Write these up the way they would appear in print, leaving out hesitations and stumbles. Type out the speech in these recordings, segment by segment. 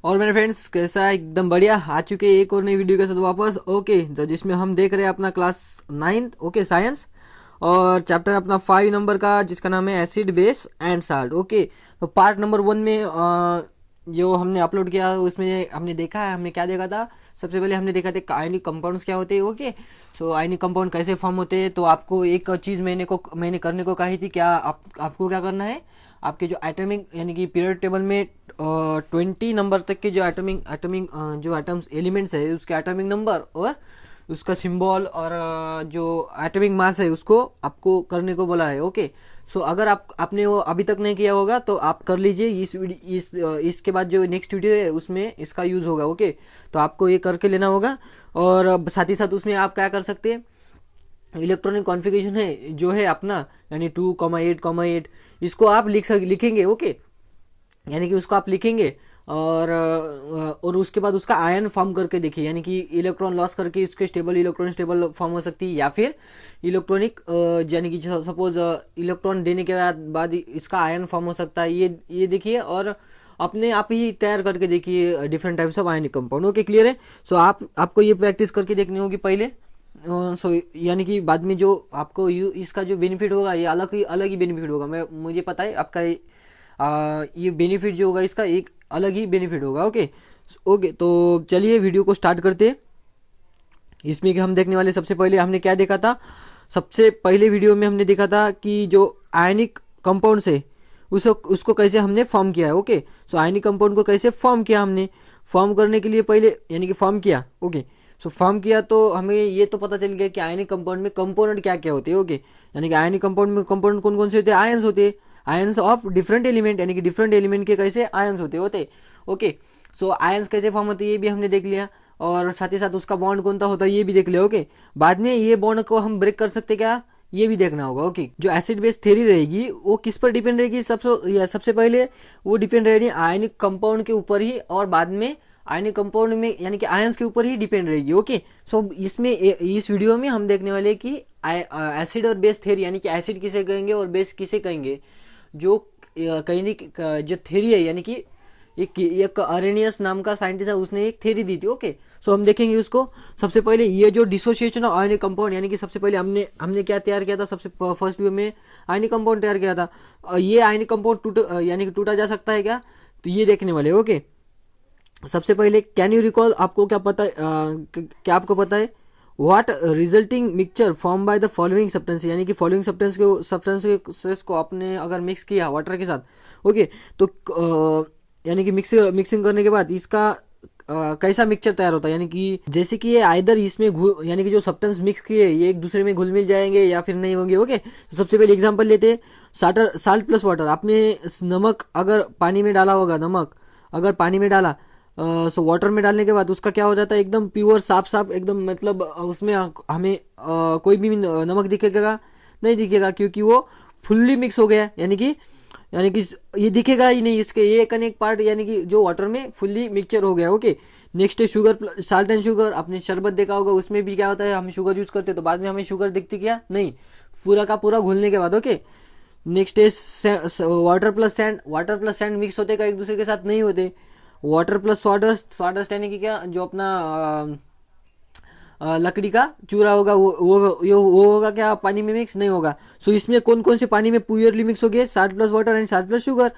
और मेरे फ्रेंड्स कैसा है? एकदम बढ़िया आ चुके हैं एक और नई वीडियो के साथ वापस। ओके, तो जिसमें हम देख रहे हैं अपना क्लास 9th ओके साइंस और चैप्टर अपना 5 नंबर का जिसका नाम है acid base and salt. Okay, तो पार्ट नंबर 1 में जो हमने अपलोड किया उसमें हमने देखा है, हमने क्या देखा था? सबसे पहले हमने देखा था आयनिक कंपाउंड्स क्या होते हैं। ओके, सो आयनिक कंपाउंड कैसे फॉर्म होते हैं। तो आपको एक चीज़ मैंने करने को कही थी, क्या आपको क्या करना है? आपके जो एटॉमिक यानी कि पीरियड टेबल में 20 नंबर तक के जो एटॉमिक जो एटम्स एलिमेंट्स है उसके एटॉमिक नंबर और उसका सिंबल और जो एटॉमिक मास है उसको आपको करने को बोला है। ओके, सो अगर आपने वो अभी तक नहीं किया होगा तो आप कर लीजिए। इसके बाद जो नेक्स्ट वीडियो है उसमें इसका यूज़ होगा। ओके, तो आपको ये करके लेना होगा। और साथ ही साथ उसमें आप क्या कर सकते हैं, इलेक्ट्रॉनिक कॉन्फ़िगरेशन है जो है अपना यानी 2,8,8 इसको आप लिखेंगे। ओके, यानी कि उसको आप लिखेंगे और उसके बाद उसका आयन फॉर्म करके देखिए, यानी कि इलेक्ट्रॉन लॉस करके उसके स्टेबल फॉर्म हो सकती है, या फिर इलेक्ट्रॉनिक यानी कि सपोज इलेक्ट्रॉन देने के बाद इसका आयन फॉर्म हो सकता है। ये देखिए और अपने आप ही तैयार करके देखिए different types of ionic compound. Okay, clear है? सो आपको ये प्रैक्टिस करके देखनी होगी पहले। सो यानी कि बाद में जो आपको इसका जो बेनिफिट होगा ये अलग ही बेनिफिट होगा। मुझे पता है आपका ये बेनिफिट जो होगा इसका एक अलग ही बेनिफिट होगा। ओके, तो चलिए वीडियो को स्टार्ट करते हैं। इसमें कि हम देखने वाले सबसे पहले हमने क्या देखा था? सबसे पहले वीडियो में हमने देखा था कि जो आयनिक कंपाउंड है उसको कैसे हमने फॉर्म किया है। ओके, सो आयनिक कंपाउंड को कैसे फॉर्म किया हमने, फॉर्म करने के लिए पहले यानी कि फॉर्म किया। ओके, सो फॉर्म किया तो हमें ये तो पता चल गया कि आयनिक कंपाउंड में कंपोनेंट क्या क्या होते हैं। ओके, यानी कि आयनिक कंपाउंड में कंपोनेंट कौन कौन से होते हैं? आयंस होते हैं, आयंस ऑफ डिफरेंट एलिमेंट, यानी कि डिफरेंट एलिमेंट के कैसे आयंस होते। ओके, सो आयंस कैसे फॉर्म होते हैं ये भी हमने देख लिया, और साथ ही साथ उसका बॉन्ड कौन सा होता है ये भी देख लिया। ओके, बाद में ये बॉन्ड को हम ब्रेक कर सकते क्या, ये भी देखना होगा। ओके, जो एसिड बेस थ्योरी रहेगी वो किस पर डिपेंड रहेगी? सबसे पहले वो डिपेंड रहेगी आयनिक कंपाउंड के ऊपर ही, और बाद में आयनिक कंपाउंड में यानी कि आयंस के ऊपर ही डिपेंड रहेगी। ओके, सो इसमें इस वीडियो में हम देखने वाले कि एसिड और बेस थ्योरी, यानी कि एसिड किसे कहेंगे और बेस किसे कहेंगे, जो कहीं जो थ्योरी है, यानी कि एक अरेनियस नाम का साइंटिस्ट है उसने एक थ्योरी दी थी। ओके, सो हम देखेंगे उसको। सबसे पहले ये जो डिसोसिएशन ऑफ आयनिक कंपाउंड, यानी कि सबसे पहले हमने क्या तैयार किया था? सबसे फर्स्ट वीडियो में आयनिक कंपाउंड तैयार किया था। ये आयनिक कंपाउंड यानी कि टूटा जा सकता है क्या, तो ये देखने वाले। ओके, सबसे पहले कैन यू रिकॉल, आपको क्या पता है क्या आपको पता है? What resulting mixture form by the following substance, यानी कि फॉलोइंग सब्सटेंसेस को आपने अगर मिक्स किया वाटर के साथ। ओके, तो यानी कि मिक्सिंग करने के बाद इसका कैसा मिक्सचर तैयार होता है, यानी कि जैसे कि ये आइदर इसमें यानी कि जो सब्सटेंस मिक्स किए ये एक दूसरे में घुल मिल जाएंगे या फिर नहीं होंगे। ओके, तो सबसे पहले एग्जांपल लेते हैं, साल्ट प्लस वाटर। आपने नमक अगर पानी में डाला होगा, नमक अगर पानी में डाला सो वाटर में डालने के बाद उसका क्या हो जाता है? एकदम प्योर साफ एकदम, मतलब उसमें हमें कोई भी नमक दिखेगा नहीं दिखेगा, क्योंकि वो फुल्ली मिक्स हो गया। यानी कि ये दिखेगा ही नहीं, इसके ये एक पार्ट यानी कि जो वाटर में फुल्ली मिक्सचर हो गया। ओके, नेक्स्ट है शुगर, साल्ट एंड शुगर। आपने शरबत देखा होगा, उसमें भी क्या होता है? हम शुगर यूज करते हैं तो बाद में हमें शुगर दिखती क्या? नहीं, पूरा का पूरा घुलने के बाद। ओके, नेक्स्ट है वाटर प्लस सैंड मिक्स होते का एक दूसरे के साथ नहीं होते। वाटर प्लस स्वाडस्ट यानी कि क्या, जो अपना लकड़ी का चूरा होगा वो होगा क्या? पानी में मिक्स नहीं होगा। सो इसमें कौन कौन से पानी में प्योरली मिक्स हो गए? Salt plus water and salt plus sugar.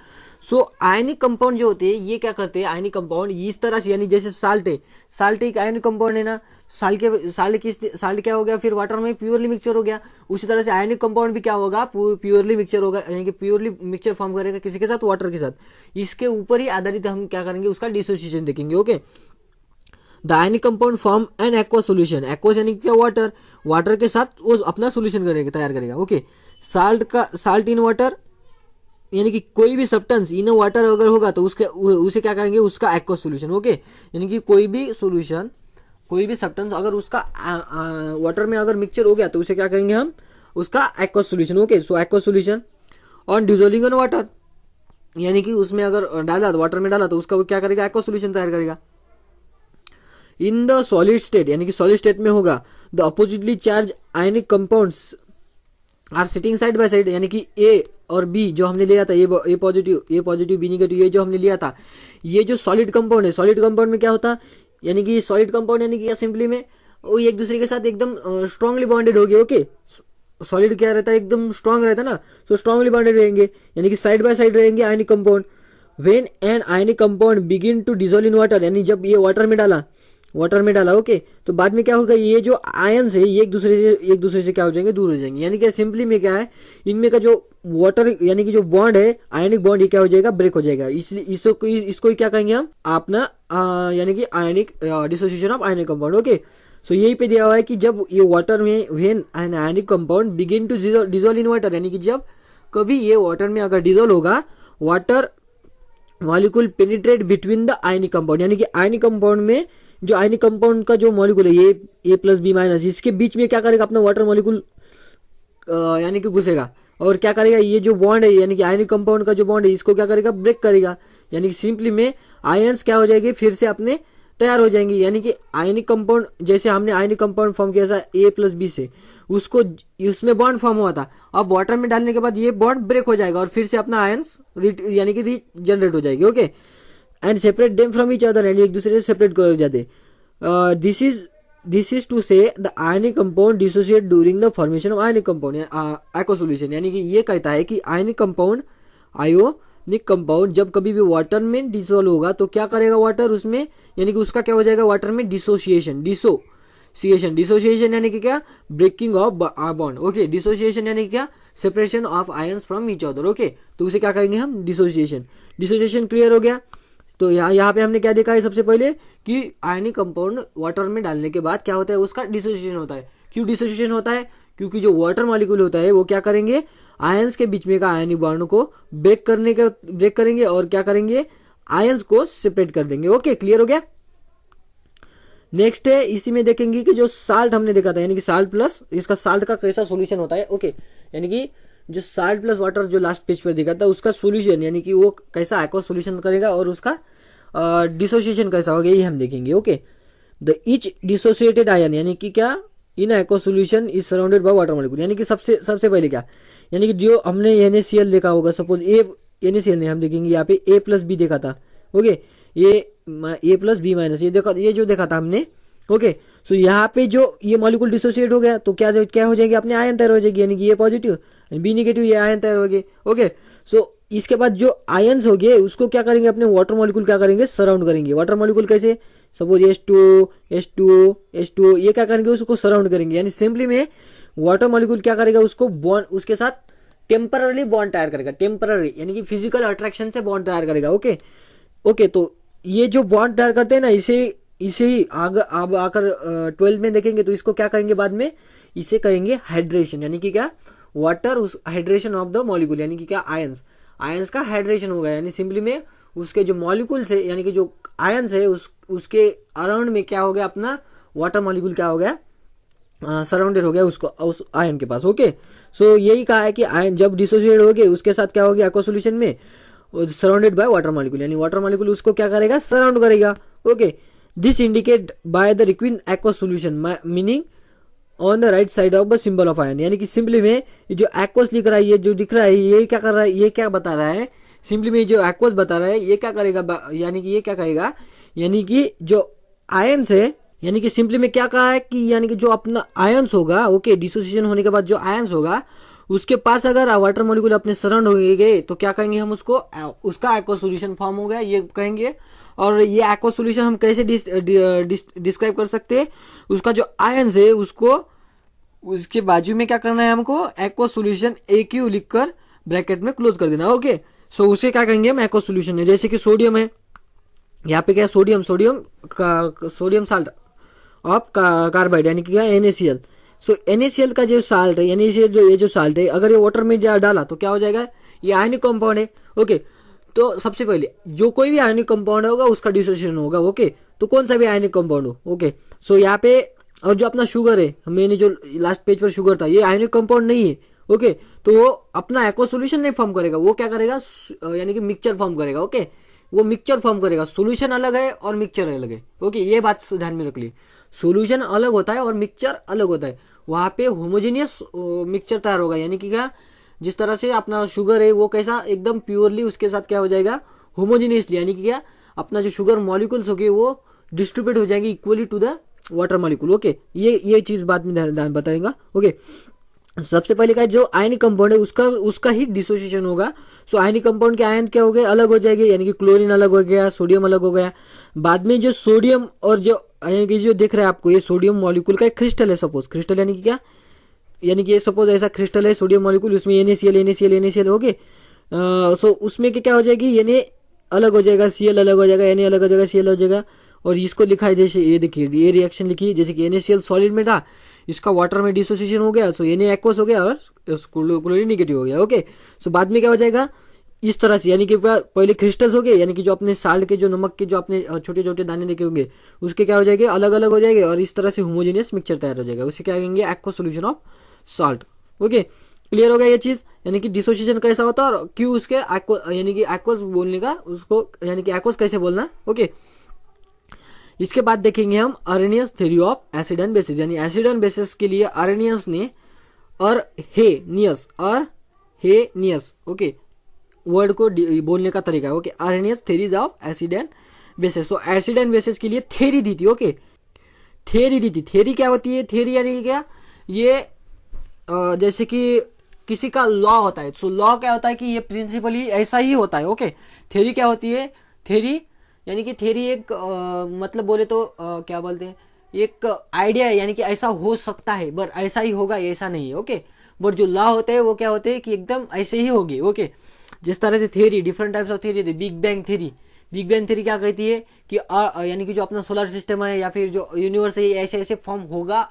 So ionic compound जो होते हैं ये क्या करते हैं? आयनिक कंपाउंड इस तरह से, यानी जैसे साल्ट एक आयनिक कंपाउंड है ना, साल्ट क्या हो गया? फिर वाटर में प्योरली मिक्सचर हो गया। उसी तरह से आयनिक कंपाउंड भी क्या होगा? प्योरली मिक्सचर होगा, यानी कि प्योरली मिक्सचर फॉर्म करेगा किसी के साथ? वाटर के साथ। इसके ऊपर ही आधारित हम क्या करेंगे? उसका डिसोसिएशन देखेंगे। Okay, the ionic compound form an aqua solution. Aqua यानी क्या? वाटर के साथ वो अपना सोल्यूशन तैयार करेगा। ओके, साल्ट इन वाटर, यानी कि कोई भी सब्सटेंस इन वाटर अगर होगा तो उसे क्या करेंगे? उसका एक्वा सोल्यूशन। ओके, यानी कि कोई भी सब्सटेंस अगर उसका वाटर में अगर मिक्सचर हो गया तो उसे क्या करेंगे हम? उसका aqua solution. Okay, so aqua solution on dissolving on water, यानी कि उसमें अगर वाटर में डाला तो उसका वो क्या करेगा? एक्वा सोल्यूशन तैयार करेगा। इन द सॉलिड स्टेट, यानी कि सॉलिड स्टेट में होगा the oppositely charge ionic compounds are sitting side by side, यानी कि ए और बी जो हमने लिया था, ए पॉजिटिव बी नेगेटिव, ये जो हमने लिया था, ये जो सॉलिड कंपाउंड है, सॉलिड कंपाउंड में क्या होता, यानी कि सॉलिड कंपाउंड यानी कि क्या सिंपली में वो एक दूसरे के साथ एकदम स्ट्रांगली बॉन्डेड हो गए। ओके, सॉलिड क्या रहता है, एकदम स्ट्रांग रहता है ना, तो स्ट्रांगली बॉन्डेड रहेंगे, यानी कि साइड बाय साइड रहेंगे ionic compound. When an ionic compound begin to dissolve in water, यानी जब ये वाटर में डाला ओके, तो बाद में क्या होगा, ये जो आयन्स है ये एक दूसरे से क्या हो जाएंगे, दूर हो जाएंगे। यानी कि सिंपली में क्या है, इनमें का जो वाटर यानी कि जो बॉन्ड है, आयनिक बॉन्ड, ये क्या हो जाएगा, ब्रेक हो जाएगा। इसलिए इसको क्या कहेंगे हम अपना यानी कि ionic dissociation of ionic compound. Okay, so यही पे दिया हुआ है कि जब ये वाटर में when an ionic compound begin to dissolve in water, यानी कि जब कभी ये वाटर में अगर डिसॉल्व होगा, water molecule penetrate between the ionic compound, यानी कि आयनिक कंपाउंड में जो आयनिक कंपाउंड का जो मॉलिक्यूल है, ये ए प्लस बी माइनस, इसके बीच में क्या करेगा, अपना वाटर मॉलिक्यूल यानी कि घुसेगा और क्या करेगा, ये जो बॉन्ड है यानी कि आयनिक कंपाउंड का जो बॉन्ड है, इसको क्या करेगा, ब्रेक करेगा। यानी कि सिंपली में आयंस क्या हो जाएंगे, फिर से अपने तैयार हो जाएंगे। यानी कि आयनिक कंपाउंड, जैसे हमने आयनिक कंपाउंड फॉर्म किया था ए प्लस बी से, उसको उसमें बॉन्ड फॉर्म हुआ था, अब वाटर में डालने के बाद ये बॉन्ड ब्रेक हो जाएगा और फिर से अपना आयंस यानी कि रीजनरेट हो जाएगी। Okay, and separate them from each other, यानी एक दूसरे से सेपरेट कर जाते। दिस इज टू से the ionic compound dissociate during the formation of ionic compound aqua solution, यानी कि ये कहता है कि आयनिक कंपाउंड जब कभी भी वाटर में डिसोल्व होगा तो क्या करेगा वाटर उसमें, यानी कि उसका क्या हो जाएगा, वाटर में डिसोसिएशन यानी कि क्या, breaking of bond. Okay, dissociation यानी कि क्या, separation of ions from each other. Okay, तो उसे क्या कहेंगे हम, डिसोसिएशन क्लियर हो गया। तो यहाँ पे हमने क्या देखा है, सबसे पहले कि आयनिक कंपाउंड वाटर में डालने के बाद क्या होता है, उसका डिसोसिएशन होता है। क्यों डिसोसिएशन होता है, क्योंकि जो वाटर मॉलिक्यूल होता है वो क्या करेंगे, आयंस के बीच में का आयनिक बॉन्ड को ब्रेक करेंगे और क्या करेंगे, आयंस को सेपरेट कर देंगे। ओके, क्लियर हो गया। नेक्स्ट है, इसी में देखेंगे कि जो साल्ट हमने देखा था, यानी कि साल्ट प्लस, इसका साल्ट का कैसा सॉल्यूशन होता है। ओके, यानी कि जो साल्ट प्लस वाटर जो लास्ट पेज पर देखा था, उसका सॉल्यूशन यानी कि वो कैसा एक्वा सॉल्यूशन करेगा और उसका डिसोसिएशन कैसा होगा, ये हम देखेंगे। Okay, the each dissociated ion, यानी कि क्या, इन aqua solution is surrounded by water molecule, यानी कि सबसे पहले क्या, यानी कि जो हमने NaCl देखा होगा, सपोज NaCl नहीं, हम देखेंगे यहाँ पे A प्लस बी देखा था। ओके, ये A प्लस बी माइनस, ये जो देखा था हमने। ओके, सो यहाँ पे जो ये मॉलिक्यूल डिसोसिएट हो गया तो क्या हो जाएगी, अपने आयन तैयार हो जाएगी, यानी कि ये पॉजिटिव बी नेगेटिव, ये आयन तैयार हो गए। ओके, सो इसके बाद जो आयन्स हो गए उसको क्या करेंगे, अपने वाटर मॉलिक्यूल क्या करेंगे, सराउंड करेंगे। वाटर मॉलिक्यूल कैसे, सपोज H2O ये क्या करेंगे, उसको सराउंड करेंगे। यानी सिंपली में वाटर मॉलिक्यूल क्या करेगा, उसको बॉन्ड, उसके साथ टेम्पररी बॉन्ड तैयार करेगा, टेम्पररी यानी कि फिजिकल अट्रैक्शन से बॉन्ड तैयार करेगा। ओके, तो ये जो बॉन्ड तैयार करते हैं ना, इसे ही अब आकर 12 में देखेंगे तो इसको क्या कहेंगे बाद में, इसे कहेंगे हाइड्रेशन, यानी कि क्या, वाटर उस हाइड्रेशन ऑफ द मॉलिक्यूल, यानी कि क्या, आयंस का हाइड्रेशन होगा। यानी सिंपली में उसके जो मॉलिक्यूल्स है, यानी कि जो आयंस है उसके अराउंड में क्या हो गया, अपना वाटर मॉलिक्यूल क्या हो गया, सराउंडेड हो गया उसको, उस आयन के पास। ओके, सो यही कहा है कि आयन जब डिसोसिएट हो गए उसके साथ क्या हो गया, एक्वा सॉल्यूशन में सराउंडेड बाय वाटर मॉलिक्यूल, यानी वाटर मॉलिक्यूल उसको क्या करेगा, सराउंड करेगा। Okay, this indicate by the required aqua solution, meaning on the right side of the symbol of ion, यानी कि सिंपली में जो एक्वस लिख रहा है, ये जो दिख रहा है, ये क्या कर रहा है, ये क्या बता रहा है, सिंपली में जो एक्वस बता रहा है ये क्या करेगा, यानी कि ये क्या कहेगा, यानी कि जो आयंस है, यानी कि सिंपली में क्या कहा है कि यानी कि जो अपना आयंस होगा, ओके, डिसोसिएशन होने के बाद जो आयंस होगा उसके पास अगर वाटर मॉलिक्यूल अपने सराउंड हो गए तो क्या कहेंगे हम उसको, उसका एक्वा सॉल्यूशन फॉर्म हो गया, ये कहेंगे। और ये एक्वा सॉल्यूशन हम कैसे डिस्क्राइब कर सकते हैं, उसका जो आयंस है उसको उसके बाजू में क्या करना है, हमको एक्वा सॉल्यूशन AQ लिखकर ब्रैकेट में क्लोज कर देना। ओके, सो उसे क्या कहेंगे हम, एक्वा सॉल्यूशन है। जैसे कि सोडियम है, यहाँ पे क्या है, सोडियम साल्ट ऑफ कार्बाइड, यानी कि क्या, NaCl। सो NaCl का जो साल्ट है, NaCl ये जो साल्ट है, अगर ये वाटर में डाला तो क्या हो जाएगा, ये आयनिक कंपाउंड है। ओके, तो सबसे पहले जो कोई भी आयनिक कंपाउंड होगा उसका डिसोसिएशन होगा। ओके, तो कौन सा भी आयनिक कंपाउंड हो। ओके, सो यहाँ पे, और जो अपना शुगर है, मैंने जो लास्ट पेज पर शुगर था, ये आयनिक कंपाउंड नहीं है। ओके, तो वो अपना एक्वा सॉल्यूशन नहीं फॉर्म करेगा, वो क्या करेगा, यानी कि मिक्सचर फॉर्म करेगा। ओके, वो मिक्सचर फॉर्म करेगा, सॉल्यूशन अलग है और मिक्सचर अलग है। ओके, ये बात ध्यान में रख ली, सॉल्यूशन अलग होता है और मिक्सचर अलग होता है। वहाँ पे होमोजेनियस मिक्सचर तैयार होगा, यानी कि क्या, जिस तरह से अपना शुगर है वो कैसा एकदम प्योरली उसके साथ क्या हो जाएगा, होमोजेनियसली, यानी कि क्या, अपना जो शुगर मॉलिक्यूल्स होगी वो डिस्ट्रीब्यूट हो जाएंगे equally to the water molecule. Okay, ये चीज बाद में ध्यान बताएगा। ओके, सबसे पहले का जो आयनिक कंपाउंड है उसका ही डिसोसिएशन होगा। सो आयनिक कंपाउंड के आयन क्या हो गए, अलग हो जाएंगे, यानी कि क्लोरीन अलग हो गया, सोडियम अलग हो गया। बाद में जो सोडियम और जो यानी कि जो दिख रहा है आपको, ये सोडियम मॉलिक्यूल का एक क्रिस्टल है, सपोज क्रिस्टल यानी कि क्या, यानी कि सपोज ऐसा क्रिस्टल है सोडियम मॉलिक्यूल, उसमें NaCl हो गए। सो उसमें क्या हो जाएगी, Na अलग हो जाएगा, Cl अलग हो जाएगा, Na अलग हो जाएगा, Cl हो जाएगा। और इसको लिखा है जैसे ये देखिए, ये रिएक्शन लिखी जैसे कि NaCl सॉलिड में था, इसका वाटर में डिसोसिएशन हो गया, सो Na एक्वस हो गया और क्लोरीन निगेटिव हो गया। ओके, सो बाद में क्या हो जाएगा इस तरह से, यानी कि पहले क्रिस्टल्स हो गए, यानी कि जो अपने साल्ट के जो नमक के जो अपने छोटे छोटे दाने देखे होंगे उसके क्या हो जाएंगे, अलग अलग हो जाएंगे, और इस तरह से होमोजेनियस मिक्सचर तैयार हो जाएगा, उसे क्या कहेंगे, aqueous solution of salt. Okay, clear हो गया ये चीज, यानी कि डिसोसिएशन कैसा होता है और क्यों उसके यानी कि एक्वस बोलने का उसको, यानी कि एक्वस कैसे बोलना। ओके, इसके बाद देखेंगे हम Arrhenius theory of acid and bases, यानी एसिड एंड बेसिस के लिए अरेनियस ने और हेनियस ओके वर्ड को बोलने का तरीका है। Okay, Arrhenius theories of acid and bases. So acid and bases के लिए थ्योरी दी थी। ओके, थ्योरी दी थी। थ्योरी क्या होती है, थ्योरी यानी कि क्या, ये जैसे कि किसी का लॉ होता है। सो लॉ क्या होता है कि ये प्रिंसिपली ऐसा ही होता है। ओके, थ्योरी क्या होती है, थ्योरी यानी कि थ्योरी एक मतलब बोले तो क्या बोलते हैं, एक आइडिया है, यानी कि ऐसा हो सकता है बट ऐसा ही होगा ऐसा नहीं है। ओके, बट जो लॉ होते हैं वो क्या होते हैं कि एकदम ऐसे ही होगी। ओके, जिस तरह से theory, different types of theory, big bang theory. Big bang theory क्या कहती है कि यानी कि जो अपना सोलर सिस्टम है या फिर जो यूनिवर्स है ऐसे ऐसे फॉर्म होगा,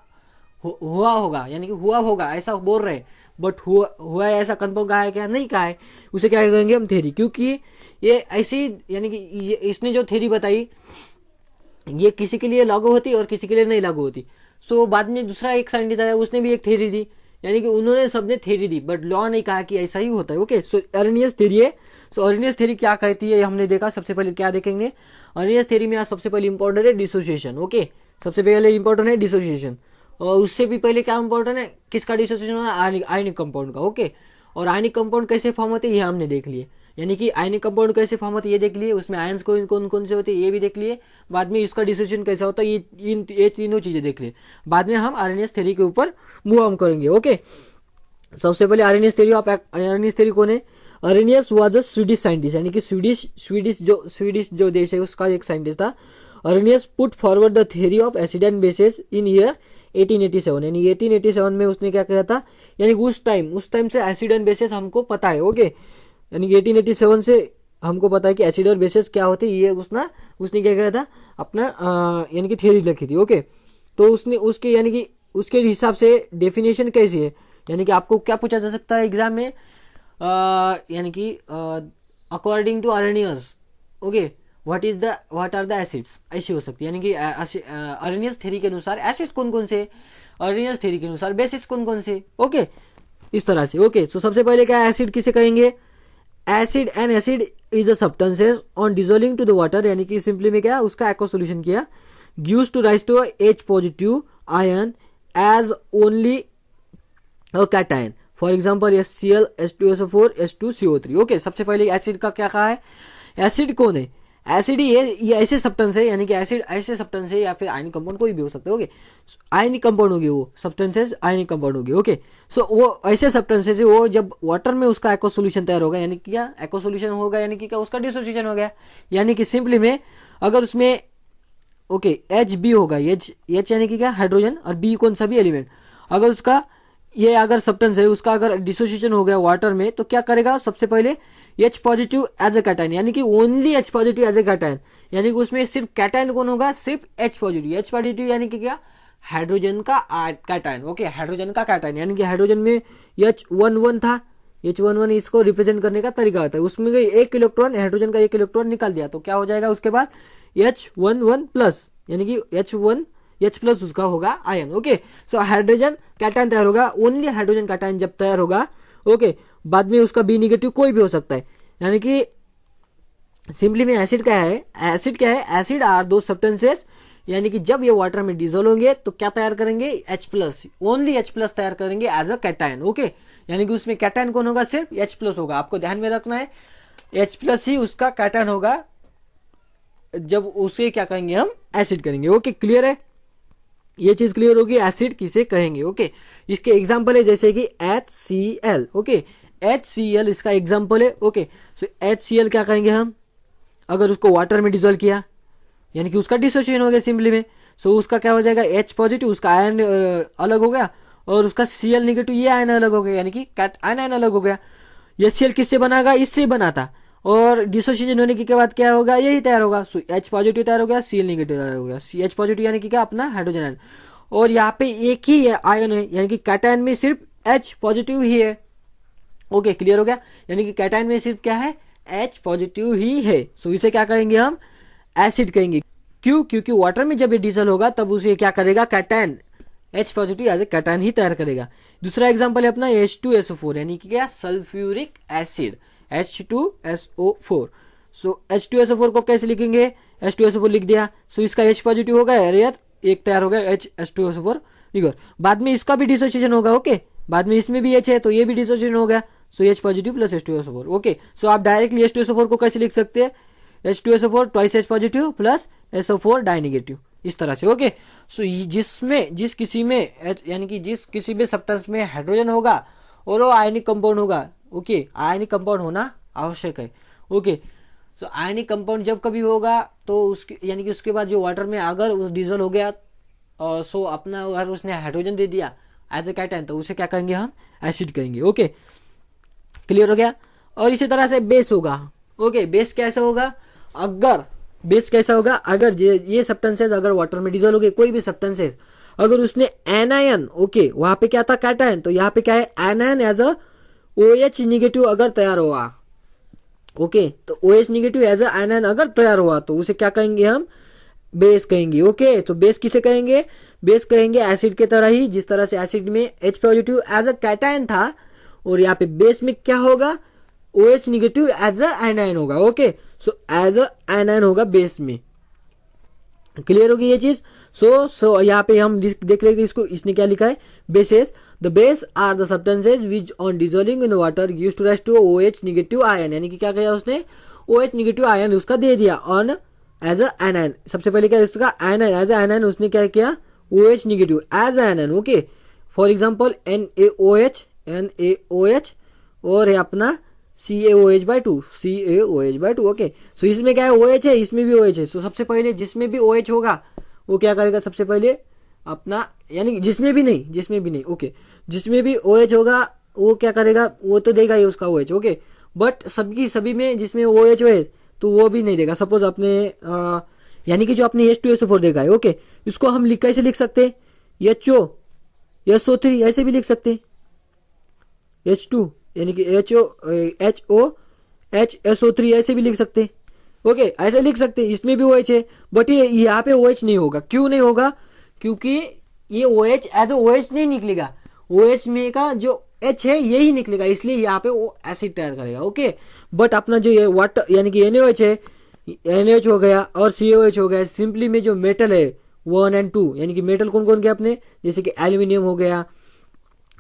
हुआ होगा, यानी कि हुआ होगा ऐसा बोल रहे, बट हुआ है ऐसा कंफर्म कहा है क्या, नहीं कहा है, उसे क्या कहेंगे हम, थ्योरी। क्योंकि ये ऐसी, यानी कि इसने जो थ्योरी बताई ये किसी के लिए लागू होती और किसी के लिए नहीं लागू होती। सो बाद में दूसरा एक साइंटिस्ट आया, उसने भी एक थ्योरी दी, यानी कि उन्होंने सबने थ्योरी दी बट लॉ नहीं कहा कि ऐसा ही होता है। ओके, सो अरेनियस थ्योरी है। सो अरेनियस थ्योरी क्या कहती है हमने देखा। सबसे पहले क्या देखेंगे, अरेनियस थ्योरी में सबसे पहले इंपॉर्टेंट है डिसोसिएशन। ओके, सबसे पहले इंपॉर्टेंट है डिसोसिएशन, और उससे भी पहले क्या इंपॉर्टेंट है, किसका डिसोसिएशन होना, आयनिक कंपाउंड का। ओके, और आयनिक कंपाउंड कैसे फॉर्म होते हैं ये हमने देख लिए, यानी कि आयनिक कंपाउंड कैसे फॉर्म होते हैं ये देख लिए, उसमें आयंस कौन कौन से होते हैं ये भी देख लिए, बाद में इसका डिसोसिएशन कैसा होता है ये तीनों चीजें देख लिए। बाद में हम आरएनएस थ्योरी के ऊपर मूव ऑन करेंगे। ओके, सबसे पहले RNS theory of RNS theory कौन है, Arrhenius was a Swedish scientist, यानी कि स्वीडिश जो देश है उसका एक साइंटिस्ट था। Arrhenius put forward the theory of acid and bases in year 1887, यानी 1887 में उसने क्या कहा था, यानी उस टाइम से एसिड एंड बेसिस हमको पता है। ओके, यानी कि 1887 से हमको पता है कि एसिड और बेसिस क्या होते हैं, ये उसने क्या कहा था अपना यानी कि थ्योरी लिखी थी। ओके, तो उसने उसके यानी कि उसके हिसाब से डेफिनेशन कैसी है, यानी कि आपको क्या पूछा जा सकता है एग्जाम में, यानी कि according to Arrhenius okay what are the acids, ऐसी हो सकती है, यानी कि अरेनियस थ्योरी के अनुसार एसिड्स कौन कौन से, अरेनियस थ्योरी के अनुसार बेसिस कौन कौन से। ओके, इस तरह से। ओके, सो सबसे पहले क्या एसिड किसे कहेंगे, acid and acid is a substances on dissolving to the water, यानी कि सिंपली में क्या उसका एक्वा सॉल्यूशन किया, gives to rise to H positive ion as only a cation, for example HCl H2SO4 H2CO3। Okay, सबसे पहले acid का क्या कहा है, एसिड कौन है, एसिड ये ऐसे सब्सटेंस है, यानी कि एसिड ऐसे सब्सटेंस है या फिर आयनिक कंपाउंड कोई भी हो सकता है। ओके, आयनिक कंपाउंड होगी वो सब्सटेंसेस, आयनिक कंपाउंड होगी। ओके, सो वो ऐसे सब्सटेंसेस है वो जब वाटर में उसका एक्वा सॉल्यूशन तैयार होगा, यानी कि क्या एक्वा सॉल्यूशन होगा, यानी कि क्या उसका डिसोसिएशन हो गया, यानी कि सिंपली में अगर उसमें ओके Hb होगा, H यानी कि क्या हाइड्रोजन, और B कौन सा भी एलिमेंट, अगर उसका ये अगर सब्सटेंस है उसका अगर डिसोसिएशन हो गया वाटर में तो क्या करेगा, सबसे पहले H positive as a cation, यानी कि only H positive as a cation, यानी कि उसमें सिर्फ कैटायन कौन होगा, सिर्फ H पॉजिटिव। H पॉजिटिव यानी कि क्या हाइड्रोजन का कैटायन। ओके, हाइड्रोजन का कैटायन, यानी कि हाइड्रोजन में H11 था, H11 इसको रिप्रेजेंट करने का तरीका होता है, उसमें एक इलेक्ट्रॉन हाइड्रोजन का एक इलेक्ट्रॉन निकाल दिया तो क्या हो जाएगा उसके बाद H11 प्लस, यानी कि H प्लस उसका होगा ion. Okay, so hydrogen cation तैयार होगा, ओनली हाइड्रोजन कैटायन जब तैयार होगा। ओके, बाद में उसका B निगेटिव कोई भी हो सकता है, यानी कि सिंपली में एसिड क्या है, एसिड आर दो सब्सटेंसेस यानी कि जब ये वाटर में डिजोल्व होंगे तो क्या तैयार करेंगे, H+, ओनली H+ तैयार करेंगे एज अ कैटायन। ओके, यानी कि उसमें कैटायन कौन होगा, सिर्फ H+ होगा। आपको ध्यान में रखना है H+ ही उसका कैटायन होगा जब उसे क्या कहेंगे हम, एसिड करेंगे। ओके, क्लियर है, ये चीज क्लियर होगी एसिड किसे कहेंगे। ओके, इसके एग्जांपल है जैसे कि HCl। ओके, HCl इसका एग्जांपल है। ओके, सो HCl क्या करेंगे हम, अगर उसको वाटर में डिजोल्व किया यानी कि उसका डिसोसिएशन हो गया सिंपली में, सो उसका क्या हो जाएगा, H+, उसका आयन अलग हो गया और उसका Cl-, ये आयन अलग हो गया, यानी कि आयन अलग हो गया। ये Cl किससे बनागा, इससे बना था, और डिसोसिएशन होने के बाद क्या होगा, यही तैयार होगा। सो H+ तैयार हो गया, Cl- तैयार हो गया। H+ यानी कि क्या, अपना हाइड्रोजन आयन, और यहाँ पे एक ही आयन है, यानी कि कैटायन में सिर्फ H+ ही है। ओके, क्लियर हो गया, यानी कि कैटायन में सिर्फ क्या है, H+ ही है। सो इसे क्या कहेंगे हम, एसिड कहेंगे। क्यों, क्योंकि वाटर में जब ये डिजोल्व होगा तब उसे क्या करेगा, cation H+ as a cation ही तैयार करेगा। दूसरा एग्जांपल है अपना H2SO4, यानी कि क्या, सल्फ्यूरिक एसिड, H2SO4। सो H2SO4 को कैसे लिखेंगे, H2SO4 लिख दिया, सो इसका H+ होगा, यार एक तैयार हो गया H2SO4, ठीक। बाद में इसका भी डिसोसिएशन होगा। ओके, बाद में इसमें भी H है तो ये भी डिसोसिएशन हो गया, सो H+ प्लस H2SO4। ओके, सो आप डायरेक्टली H2SO4 को कैसे लिख सकते हैं, H2SO4 twice H+ plus SO4 डाइनेगेटिव, इस तरह से। ओके, सो जिसमें जिस किसी में यानी कि जिस किसी भी सब्सटेंस में हाइड्रोजन होगा और वो आयनिक कंपाउंड होगा। ओके, आयनिक कंपाउंड होना आवश्यक है। ओके, सो आयनिक कंपाउंड जब कभी होगा तो उसके यानी कि उसके बाद जो वाटर में अगर उस डिजोल्व हो गया, सो अपना अगर उसने हाइड्रोजन दे दिया एज ए कैटायन, तो उसे क्या कहेंगे हम, एसिड कहेंगे। ओके, क्लियर हो गया। और इसी तरह से बेस होगा। ओके, बेस कैसा होगा, अगर ये सब्सटेंसेस अगर वाटर में डिजोल्व हो गए, कोई भी सब्सटेंसेस अगर उसने एनायन, ओके वहां पे क्या था, कैटायन, तो यहाँ पे क्या है, एनायन एज अ OH- अगर तैयार हुआ। ओके, तो OH- एज अ एनायन अगर तैयार हुआ तो उसे क्या कहेंगे हम, बेस कहेंगे। ओके, तो बेस किसे कहेंगे, बेस कहेंगे एसिड के तरह ही, जिस तरह से एसिड में H+ एज अ कैटायन था, और यहाँ पे बेस में क्या होगा, OH- एज अ एनायन होगा। Okay, so as a anion होगा बेस में। क्लियर होगी ये चीज। सो यहाँ पे हम देख लेते इसको, इसने क्या लिखा है, bases, the base are the substances which on dissolving in the water gives to rise to OH- ion, यानी कि क्या किया उसने, OH- आयन उसका दे दिया ऑन एज अ एनायन। सबसे पहले क्या इसका एनायन, एज अ एनायन उसने क्या किया, OH- as a anion. Okay, for example NaOH और है अपना CaOH/2। ओके, सो इसमें क्या है, OH है, इसमें भी OH है। सो सबसे पहले जिसमें भी OH होगा वो क्या करेगा, सबसे पहले अपना, यानी जिसमें भी नहीं। ओके, जिसमें भी OH होगा वो क्या करेगा, वो तो देगा ही उसका OH। ओके, बट सभी में जिसमें OH है तो वो भी नहीं देगा। सपोज अपने यानी कि जो अपने H2SO4 देगा है। ओके, इसको हम कैसे लिख सकते हैं, SO3 ऐसे भी लिख सकते हैं, H2 यानी कि HOHSO3 ऐसे भी लिख सकते हैं। ओके, ऐसे लिख सकते हैं, इसमें भी OH है, बट ये यहाँ पे OH नहीं होगा। क्यों नहीं होगा, क्योंकि ये OH एज OH नहीं निकलेगा, OH में का जो H है यही निकलेगा, इसलिए यहाँ पे वो एसिड तैयार करेगा। ओके, बट अपना जो ये वाटर यानी कि NaOH है, NaOH हो गया और CaOH हो गया, सिंपली में जो मेटल है 1 और 2, यानी कि मेटल कौन कौन के अपने, जैसे कि एल्यूमिनियम हो गया,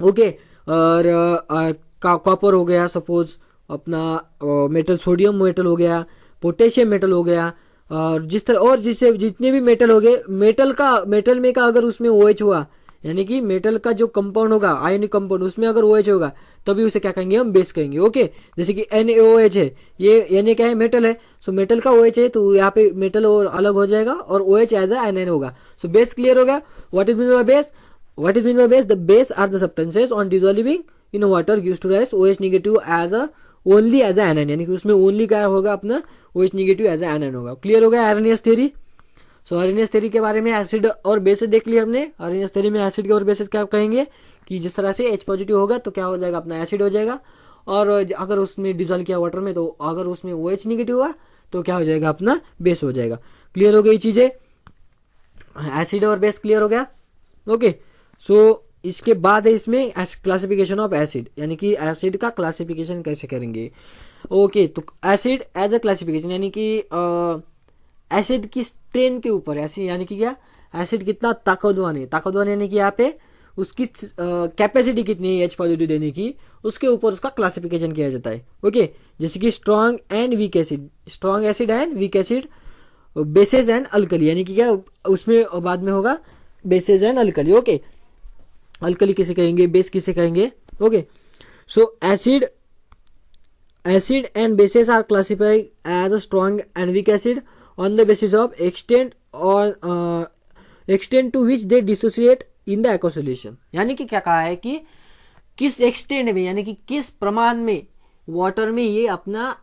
ओके, और कॉपर हो गया, सपोज अपना मेटल, सोडियम मेटल हो गया, पोटेशियम मेटल हो गया, और जिस तरह और जिससे जितने भी मेटल हो गए, मेटल में का अगर उसमें OH हुआ, यानी कि मेटल का जो कंपाउंड होगा, आयनिक कंपाउंड, उसमें अगर OH होगा तभी उसे क्या कहेंगे हम, बेस कहेंगे। ओके, जैसे कि NaOH है, ये Na क्या है, मेटल है, सो मेटल का OH है तो यहाँ पे मेटल और अलग हो जाएगा और OH एज अ एनायन होगा। सो बेस क्लियर हो गया। What is mean by base, what is mean by base, the base are the substances on dissolving in water gives to rise OH- as a only as a anion, यानी कि उसमें only क्या होगा, अपना OH- as a anion होगा। Clear हो गया Arrhenius theory. सो Arrhenius theory के बारे में एसिड और बेसिस देख लिया हमने। आर्हेनियस थ्योरी में एसिड के और बेसिस क्या कहेंगे, कि जिस तरह से H+ होगा तो क्या हो जाएगा, अपना एसिड हो जाएगा, और अगर उसमें डिजोल्व किया वाटर में तो अगर उसमें OH- हुआ तो क्या हो जाएगा, अपना बेस हो जाएगा। क्लियर हो गई चीजें, एसिड और बेस क्लियर हो गया। ओके, सो इसके बाद है इसमें क्लासिफिकेशन ऑफ एसिड, यानी कि एसिड का क्लासिफिकेशन कैसे करेंगे। ओके, तो एसिड एज अ क्लासिफिकेशन, यानी कि एसिड की स्ट्रेन के ऊपर, ऐसी यानी कि क्या, एसिड कितना ताकतवर है, ताकतवर यानी कि यहाँ पे उसकी कैपेसिटी कितनी है एच पॉजिटिव देने की, उसके ऊपर उसका क्लासिफिकेशन किया जाता है। ओके, जैसे कि strong and weak acid, strong acid and weak acid, bases and alkali, यानी कि क्या उसमें बाद में होगा bases and alkali. Okay, alkali किसे कहेंगे, बेस किसे कहेंगे। Okay, so acid and bases are classified as a strong and weak acid on the basis of extent to which they dissociate in the aqueous solution। यानी कि क्या कहा है कि किस एक्सटेंट में, यानी कि किस प्रमाण में वाटर में ये अपना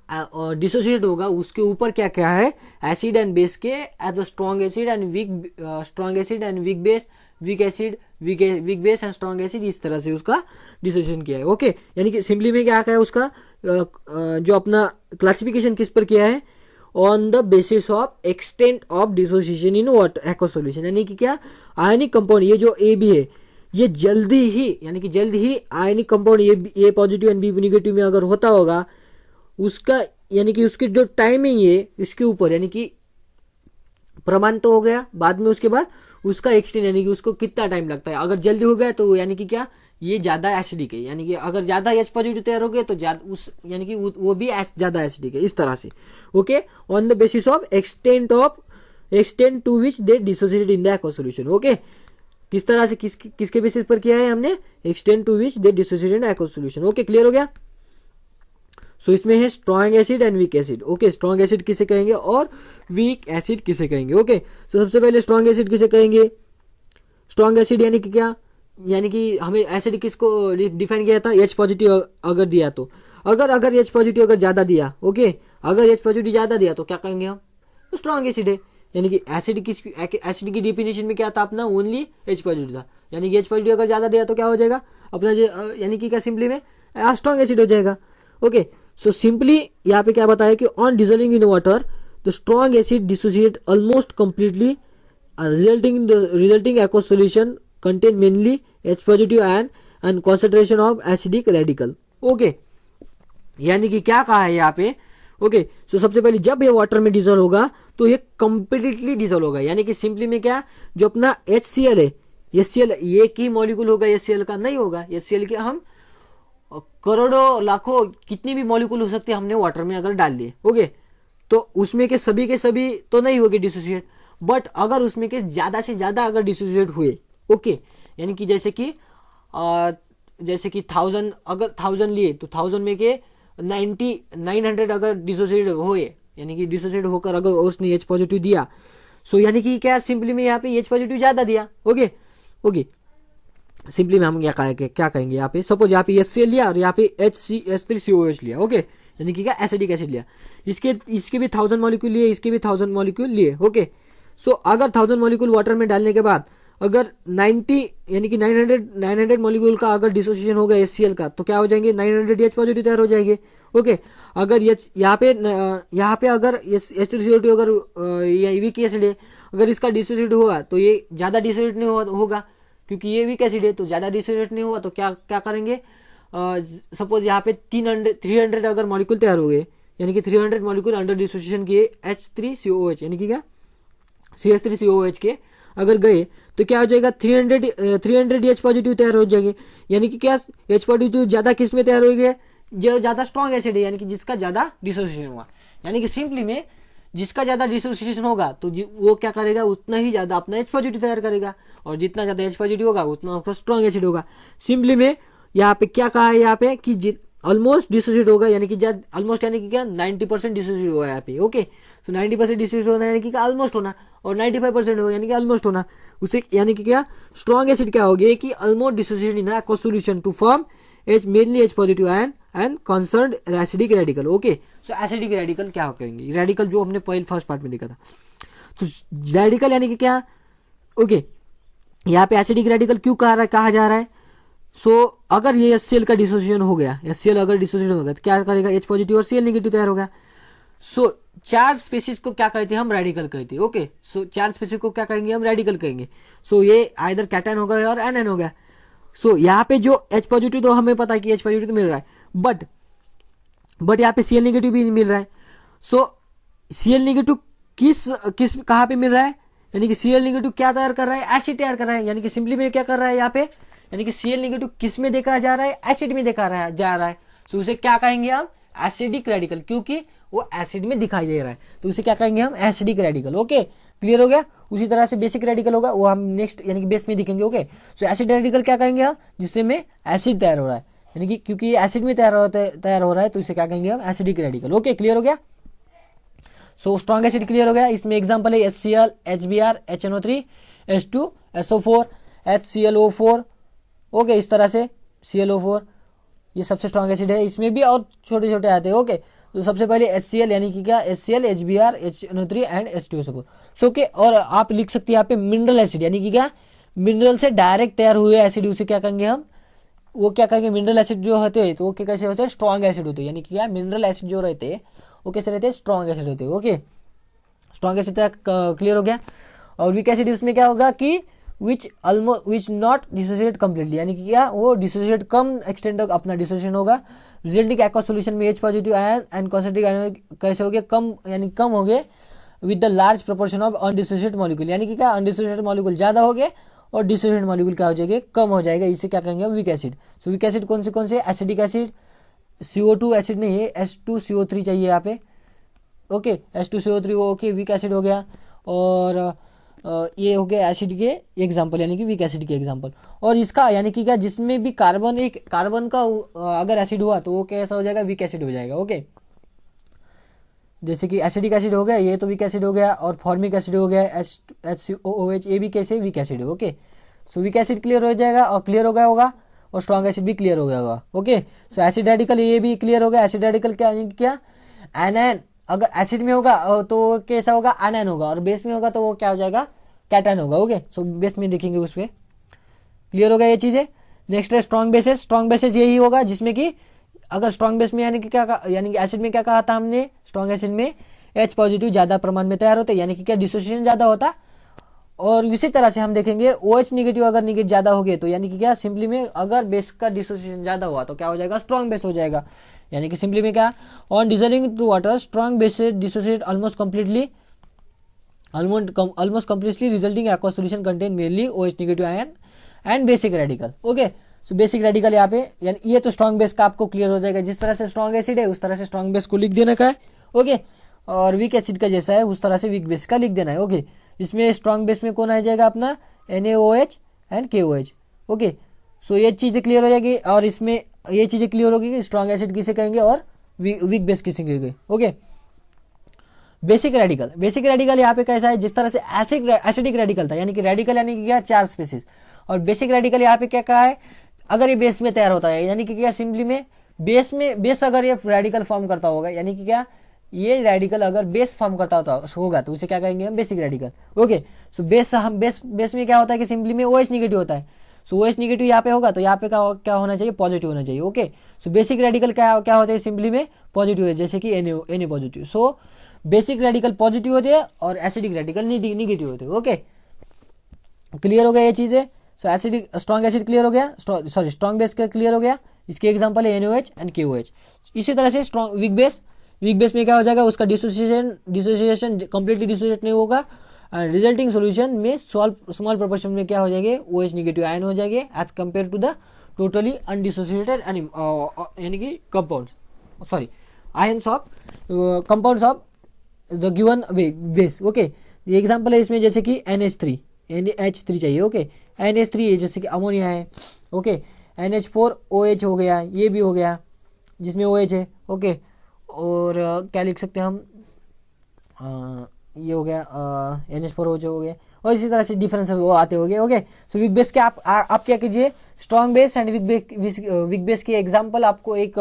डिसोसिएट होगा, उसके ऊपर क्या क्या है, एसिड एंड बेस के as a strong acid and weak base, weak acid, weak base and strong acid, इस तरह से उसका डिसोसिएशन किया है। ओके, यानी कि सिंपली में क्या है उसका जो अपना क्लासिफिकेशन किस पर किया है, on the basis of extent of dissociation in water aqua solution. यानी कि क्या, आयनिक कंपाउंड ये जो ए बी है, ये जल्दी ही, यानी कि जल्द ही ionic compound A positive and B negative में अगर होता होगा, उसका यानी कि उसकी जो टाइमिंग है इसके ऊपर, यानी कि प्रमाण तो हो गया, बाद में उसके बाद उसका एक्सटेंट, यानी कि उसको कितना टाइम लगता है। अगर जल्दी हो गया तो यानी कि क्या, ये ज़्यादा एसिडिक है, यानी कि अगर ज़्यादा एच पॉजिटिव तैयार हो गया तो ज़्यादा उस, यानी कि वो भी ज़्यादा एसिडिक है, इस तरह से। Okay, on the basis of extent to which they dissociated in the aqua solution. Okay, किस तरह से किसके बेसिस पर किया है हमने, extent to which they dissociated in aqua solution. Okay, clear हो गया। सो इसमें है strong acid and weak acid. Okay, strong acid किसे कहेंगे और वीक एसिड किसे कहेंगे। ओके, सो सबसे पहले स्ट्रॉन्ग एसिड किसे कहेंगे। स्ट्रॉन्ग एसिड यानी कि क्या, यानी कि हमें एसिड किसको डिफाइन किया था, एच पॉजिटिव अगर दिया तो, अगर एच पॉजिटिव अगर ज़्यादा दिया, ओके, अगर एच पॉजिटिव ज़्यादा दिया तो क्या कहेंगे हम, तो स्ट्रॉन्ग एसिड है। यानी कि एसिड की डिफिनेशन में क्या था अपना, ओनली एच पॉजिटिव था, यानी कि एच पॉजिटिव अगर ज़्यादा दिया तो क्या हो जाएगा अपना, यानी कि क्या सिंपली में स्ट्रॉन्ग एसिड हो जाएगा। ओके, सो सिंपली यहाँ पे क्या बताया कि on dissolving in water the strong acid dissociate almost completely, resulting aqueous solution contain mainly H positive and concentration of acidic radical। Okay, यानी कि क्या कहा है यहाँ पे। ओके, सो सबसे पहले जब ये वाटर में डिजोल्व होगा तो ये कंप्लीटली डिजोल्व होगा, यानी कि सिंपली में क्या, जो अपना HCl है, HCl ये की मॉलिक्यूल होगा, HCl का नहीं होगा। HCl के हम करोड़ों लाखों कितनी भी मॉलिक्यूल हो सकते हैं हमने वाटर में अगर डाल दिए, ओके, तो उसमें के सभी तो नहीं होगी डिसोसिएट, बट अगर उसमें के ज़्यादा से ज़्यादा अगर डिसोसिएट हुए, ओके, यानी कि जैसे कि 1000 अगर 1000 लिए तो 1000 में के 900 अगर डिसोसिएट हुए, यानी कि डिसोसिएट होकर अगर उसने एच पॉजिटिव दिया, सो यानी कि क्या सिंपली में यहाँ पे एच पॉजिटिव ज़्यादा दिया। ओके, सिंपली में हम क्या कहेंगे यहाँ पे, सपोज यहाँ पे HCl लिया और यहाँ पे H3COH लिया। ओके, यानी कि क्या, एसिडिक एसिड लिया, इसके भी 1000 मॉलिक्यूल लिए, इसके भी 1000 मॉलिक्यूल लिए। ओके, सो अगर 1000 मॉलिक्यूल वाटर में डालने के बाद अगर 90 यानी कि 900 मॉलिक्यूल का अगर डिसोसिएशन होगा HCl का, तो क्या हो जाएंगे, 900 H पॉजिटिव तैयार हो जाएंगे। ओके, अगर यहाँ पे अगर H3CO2 अगर ये वीक एसिड है, अगर इसका डिसोसिएट हुआ तो ये ज़्यादा डिसोसिएट नहीं होगा, क्योंकि ये वीक एसिड है तो ज़्यादा डिसोसिएट नहीं हुआ, तो क्या करेंगे, सपोज यहाँ पे 300 अगर मॉलिक्यूल तैयार हो गए, यानी कि 300 मॉलिक्यूल अंडर डिसोसिएशन किए H3COH, यानी कि क्या CH3COH के अगर गए तो क्या हो जाएगा, 300 H पॉजिटिव तैयार हो जाएंगे, यानी कि क्या H पॉजिटिव ज़्यादा किस में तैयार हो गए, जो ज़्यादा स्ट्रॉन्ग एसिड है, यानी कि जिसका ज़्यादा डिसोसिएशन हुआ, यानी कि सिंपली में जिसका ज़्यादा डिसोसिएशन होगा तो वो क्या करेगा, उतना ही ज़्यादा अपना H पॉजिटिव तैयार करेगा, और जितना ज़्यादा H पॉजिटिव होगा उतना स्ट्रॉन्ग एसिड होगा। सिंपली में यहाँ पे क्या कहा है, यहाँ पे कि ऑलमोस्ट डिसोसिएट होगा, यानी कि ऑलमोस्ट यानी कि क्या 90% डिसोसिएट होगा यहाँ पे। ओके, सो 90% डिसोसिएट होना यानी कि ऑलमोस्ट होना, और 95% होगा यानी कि ऑलमोस्ट होना, उसे यानी कि क्या स्ट्रॉन्ग एसिड क्या हो गया कि almost dissociate in aqua solution to form mainly H positive and concerned acidic radical. Okay, so acidic radical क्या करेंगे, रेडिकल जो हमने पहले फर्स्ट पार्ट में देखा था, तो रेडिकल यानी कि क्या। ओके, यहाँ पे एसिडिक रेडिकल क्यों कहा जा रहा है, सो अगर ये HCl का डिसोसिएशन हो गया, HCl अगर डिसोसिएशन हो गया तो क्या करेगा, H पॉजिटिव और Cl नेगेटिव तैयार हो गया। सो 4 स्पीसीज को क्या कहते हैं हम, रेडिकल कहते हैं। ओके, सो 4 स्पीसीज को क्या कहेंगे हम, रेडिकल कहेंगे। सो ये आइदर कैटायन हो गया और एनायन हो गया। सो यहाँ पे जो H पॉजिटिव तो हमें पता है कि H पॉजिटिव तो मिल रहा है, बट यहाँ पे Cl नेगेटिव भी मिल रहा है। सो Cl नेगेटिव किस किस कहाँ पे मिल रहा है, यानी कि Cl नेगेटिव क्या तैयार कर रहा है, एसिड तैयार कर रहा है, यानी कि सिंपली में क्या कर रहा है यहाँ पे, यानी कि Cl नेगेटिव किस में देखा जा रहा है, एसिड में देखा जा रहा है। तो उसे क्या कहेंगे हम, एसिडिक रेडिकल, क्योंकि वो एसिड में दिखाई दे रहा है, तो उसे क्या कहेंगे हम, एसिडिक रेडिकल। ओके, क्लियर हो गया। उसी तरह से बेसिक रेडिकल होगा, वो हम नेक्स्ट यानी कि बेस में दिखेंगे। ओके, सो एसिड रेडिकल क्या कहेंगे हम, जिसमें एसिड तैयार हो रहा है, यानी कि क्योंकि एसिड में तैयार हो रहा है तो इसे क्या कहेंगे हम, एसिडिक रेडिकल। ओके, क्लियर हो गया। सो स्ट्रॉन्ग एसिड क्लियर हो गया। इसमें एग्जांपल है HCl, HBr, HNO3, H2, SO4, HClO4। Okay, इस तरह से ClO4 ये सबसे स्ट्रॉन्ग एसिड है। इसमें भी और छोटे छोटे आते हैं। ओके, तो सबसे पहले HCl यानी कि क्या, HCl, HBr, HNO3 and H2SO4। So okay, और आप लिख सकते हैं यहाँ पे मिनरल एसिड, यानी कि क्या, मिनरल से डायरेक्ट तैयार हुए एसिड, उसे क्या कहेंगे हम, वो क्या कहेंगे, मिनरल एसिड जो होते हैं तो वो कैसे होते हैं, स्ट्रॉन्ग एसिड होते हैं, यानी कि क्या, मिनरल एसिड जो रहते हैं वो कैसे रहते हैं, स्ट्रॉन्ग एसिड होते हैं। ओके, स्ट्रॉन्ग एसिड तक क्लियर हो गया। और वीक एसिड उसमें क्या होगा कि विच नॉट डिसोसिएट कम्प्लीटली, यानी कि क्या, वो डिसोसिएट कम एक्सटेंड तक अपना डिसोसिएशन होगा। रिजल्टिंग एक्वा सोल्यूशन में H positive ion and concentric ion कैसे हो गए, कम, यानी कम हो गए with the large proportion of undissociate molecule, यानी कि क्या, अनडिसोसिएट मॉलिक्यूल ज़्यादा हो गए और डिसोसिएट मॉलिक्यूल क्या हो जाएगा, कम हो जाएगा। इसे क्या कहेंगे हम, weak acid. So weak acid कौन से, एसिडिक एसिड, CO2 एसिड नहीं है, H2CO3 चाहिए यहाँ पे। Okay, H2CO3 okay, weak acid हो गया। और ये हो गया एसिड के एग्जांपल, यानी कि वीक एसिड के एग्जांपल। और इसका यानी कि क्या, जिसमें भी कार्बन का अगर एसिड हुआ तो वो कैसा हो जाएगा, वीक एसिड हो जाएगा। ओके, जैसे कि एसिडिक एसिड हो गया, ये तो वीक एसिड हो गया। और फॉर्मिक एसिड हो गया, HCOOH, ये भी कैसे, वीक एसिड है। Okay, so weak acid clear हो जाएगा और क्लियर हो गया होगा, और स्ट्रॉन्ग एसिड भी क्लियर हो गया होगा। ओके, सो एसिड रेडिकल ये भी क्लियर हो गया। एसिड रेडिकल क्या, यानी कि क्या, एनायन अगर एसिड में होगा तो कैसा होगा, एनायन होगा, और बेस में होगा तो वो क्या हो जाएगा, कैटायन होगा। ओके, सो बेस में देखेंगे उस पर। क्लियर हो गया ये चीज़ें। नेक्स्ट है स्ट्रॉन्ग बेसेस। स्ट्रॉन्ग बेसेस यही होगा जिसमें कि अगर स्ट्रॉन्ग बेस में, यानी कि क्या, यानी कि एसिड में क्या कहा था हमने, स्ट्रॉन्ग एसिड में H पॉजिटिव ज़्यादा प्रमाण में तैयार होते, यानी कि क्या, डिसोसिएशन ज़्यादा होता। और इसी तरह से हम देखेंगे OH निगेटिव अगर निगेटिव ज़्यादा हो गए तो यानी कि क्या, सिंपली में अगर बेस का डिसोसिएशन ज़्यादा हुआ तो क्या हो जाएगा, स्ट्रॉन्ग बेस हो जाएगा। यानी कि सिंपली में क्या, on dissolving to water strong bases dissociate almost completely resulting aqua solution contain mainly OH negative ion and basic radical. Okay, so basic radical यहाँ पे, यानी ये तो स्ट्रॉन्ग बेस का आपको क्लियर हो जाएगा। जिस तरह से स्ट्रॉन्ग एसिड है उस तरह से स्ट्रॉन्ग बेस को लिख देने का है। ओके, और वीक एसिड का जैसा है उस तरह से वीक बेस का लिख देना है। ओके, इसमें स्ट्रॉन्ग बेस में कौन आ जाएगा अपना, NaOH एंड KOH। ओके, सो ये चीज़ें क्लियर हो जाएगी। और इसमें ये चीज़ें क्लियर होगी कि स्ट्रॉन्ग एसिड किसे कहेंगे और वीक बेस किसे कहेंगे। ओके, बेसिक रेडिकल यहाँ पे कैसा है, जिस तरह से एसिडिक रेडिकल था, यानी कि रेडिकल यानी कि क्या, 4 स्पीसीज, और बेसिक रेडिकल यहाँ पे क्या कहा है, अगर ये बेस में तैयार होता है, यानी कि क्या, सिंपली में बेस अगर ये रेडिकल फॉर्म करता होगा, यानी कि क्या, ये रेडिकल अगर बेस फॉर्म करता होगा तो उसे क्या कहेंगे हम, basic radical. Okay, so base में क्या होता है कि सिंपली में OH निगेटिव होता है। सो OH निगेटिव यहाँ पे होगा तो यहाँ पे क्या होना चाहिए, पॉजिटिव होना चाहिए। ओके, सो बेसिक रेडिकल क्या होता है, सिंपली में पॉजिटिव है, जैसे कि Na पॉजिटिव। सो बेसिक रेडिकल पॉजिटिव होते हैं और एसिडिक रेडिकल निगेटिव होते हैं। ओके, क्लियर हो गया ये चीज़ें। So acidic strong acid clear हो गया, स्ट्रॉन्ग बेस का क्लियर हो गया। इसके एग्जांपल है NaOH एंड KOH। इसी तरह से स्ट्रॉन्ग वीक बेस में क्या हो जाएगा, उसका डिसोसिएशन कंप्लीटली डिसोसिएट नहीं होगा। रिजल्टिंग सॉल्यूशन में स्मॉल प्रोपोर्शन में क्या हो जाएंगे, OH निगेटिव आयन हो जाएंगे as compare to the totally undissociated यानी कि ions of compounds of the given base. Okay, ये एग्जांपल है इसमें, जैसे कि NH3 चाहिए। ओके, NH3 जैसे कि अमोनिया है। ओके, NH4OH हो गया, ये भी हो गया जिसमें OH है। ओके, और क्या लिख सकते हैं हम, ये हो गया NH4OH हो गया, और इसी तरह से डिफरेंस वो आते हो गए। ओके, सो वीक बेस के आप क्या कीजिए, strong base and weak base की एग्जांपल आपको एक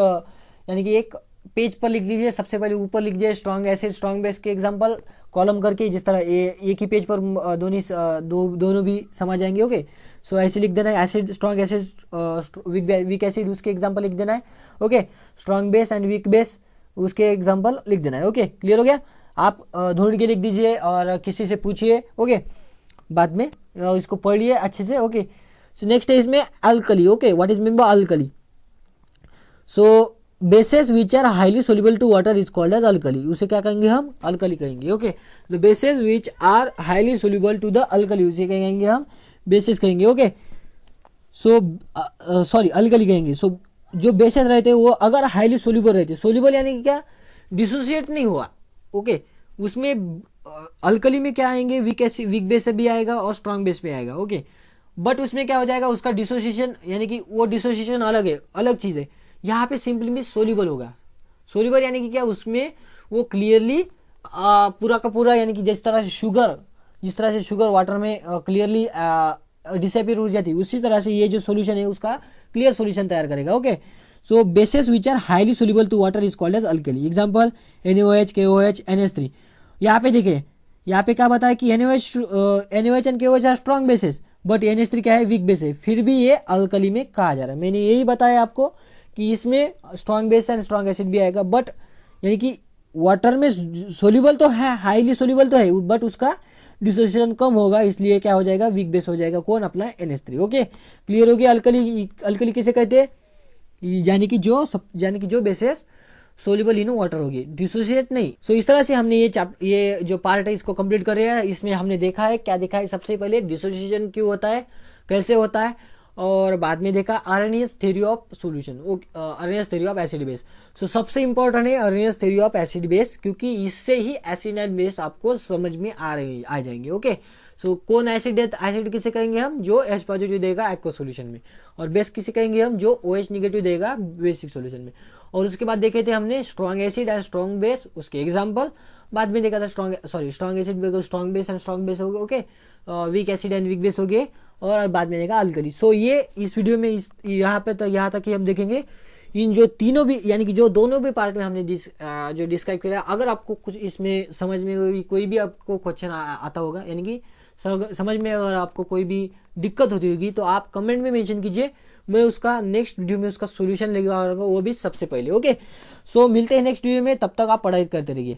यानी कि एक पेज पर लिख लीजिए। सबसे पहले ऊपर लिख दीजिए स्ट्रॉन्ग एसिड स्ट्रॉन्ग बेस के एग्जांपल कॉलम करके, जिस तरह एक ही पेज पर दोनों भी समझ जाएंगे। ओके, सो ऐसे लिख देना है, acid strong acid weak acid उसके एग्जांपल लिख देना है। Okay, strong base and weak base उसके एग्जांपल लिख देना है। ओके, क्लियर हो गया। आप ढूंढ के लिख दीजिए और किसी से पूछिए। ओके, बाद में इसको पढ़िए अच्छे से। ओके, सो नेक्स्ट है इसमें alkali. Okay, what is mean by alkali. So bases which are highly soluble to water is called as alkali, उसे क्या कहेंगे हम, अल्कली कहेंगे। Okay, the bases which are highly soluble to the alkali, उसे क्या कहेंगे हम, बेसेस कहेंगे। ओके, सो सॉरी अल्कली कहेंगे। सो जो बेसेस रहते हैं वो अगर हाईली सोल्यूबल रहते, सोल्यूबल यानी कि क्या, डिसोसिएट नहीं हुआ। ओके, उसमें अल्कली में क्या आएंगे, वीक बेस से भी आएगा और स्ट्रांग बेस पे आएगा। ओके, बट उसमें क्या हो जाएगा, उसका डिसोसिएशन यानी कि वो डिसोसिएशन अलग है, अलग चीज़ है। यहाँ पे सिंपली भी सोल्यूबल होगा। सोल्यूबल यानी कि क्या, उसमें वो क्लियरली पूरा का पूरा, यानी कि जिस तरह से शुगर वाटर में क्लियरली डिसअपियर हो जाती है, उसी तरह से ये जो सोल्यूशन है उसका क्लियर सोल्यूशन तैयार करेगा। Okay, so bases which are highly soluble to water is called as alkali. Example NaOH, KOH, NH3। यहाँ पे देखिए, यहाँ पे क्या बताया कि NaOH and KOH are strong bases, but NH3 क्या है, वीक बेस है, फिर भी ये अल्कली में कहा जा रहा है। मैंने यही बताया आपको कि इसमें strong base and strong acid भी आएगा, बट यानी कि वाटर में सोल्यूबल तो है, हाईली सोल्यूबल तो है, बट उसका डिसोसिएशन कम होगा, इसलिए क्या हो जाएगा, वीक बेस हो जाएगा। कौन, अपना NH3। ओके, क्लियर हो गया। अल्कली किसे कहते हैं, यानी कि जो बेसेस सोल्यूबल इन वाटर होगी, डिसोसिएट नहीं। सो इस तरह से हमने ये जो पार्ट है इसको कंप्लीट कर रहे हैं। इसमें हमने देखा है, क्या देखा है, सबसे पहले डिसोसिएशन क्यों होता है, कैसे होता है, और बाद में देखा Arrhenius theory of solution, Arrhenius theory of acid base. So सबसे इंपॉर्टेंट है Arrhenius theory of acid base, क्योंकि इससे ही एसिड एंड बेस आपको समझ में आ जाएंगे। ओके, सो कौन एसिड है, एसिड किसे कहेंगे हम, जो H पॉजिटिव देगा एक्वा सोल्यूशन में, और बेस किसे कहेंगे हम, जो OH निगेटिव देगा बेसिक सोल्यूशन में। और उसके बाद देखे थे हमने strong acid and strong base, उसके एग्जाम्पल। बाद में देखा था strong acid, strong base and strong base हो गए। Okay, weak acid and weak base हो गए, और बाद में देखा अल्कली। सो ये इस वीडियो में यहाँ तक ही हम देखेंगे इन जो तीनों भी, यानी कि जो दोनों भी पार्ट में हमने जो डिस्क्राइब किया। अगर आपको कुछ इसमें समझ में कोई भी आपको क्वेश्चन आता होगा, यानी कि समझ में अगर आपको कोई भी दिक्कत होती होगी, तो आप कमेंट में मेंशन कीजिए, मैं उसका नेक्स्ट वीडियो में उसका सोल्यूशन लेके आऊंगा, वो भी सबसे पहले। ओके, सो मिलते हैं नेक्स्ट वीडियो में, तब तक आप पढ़ाई करते रहिए।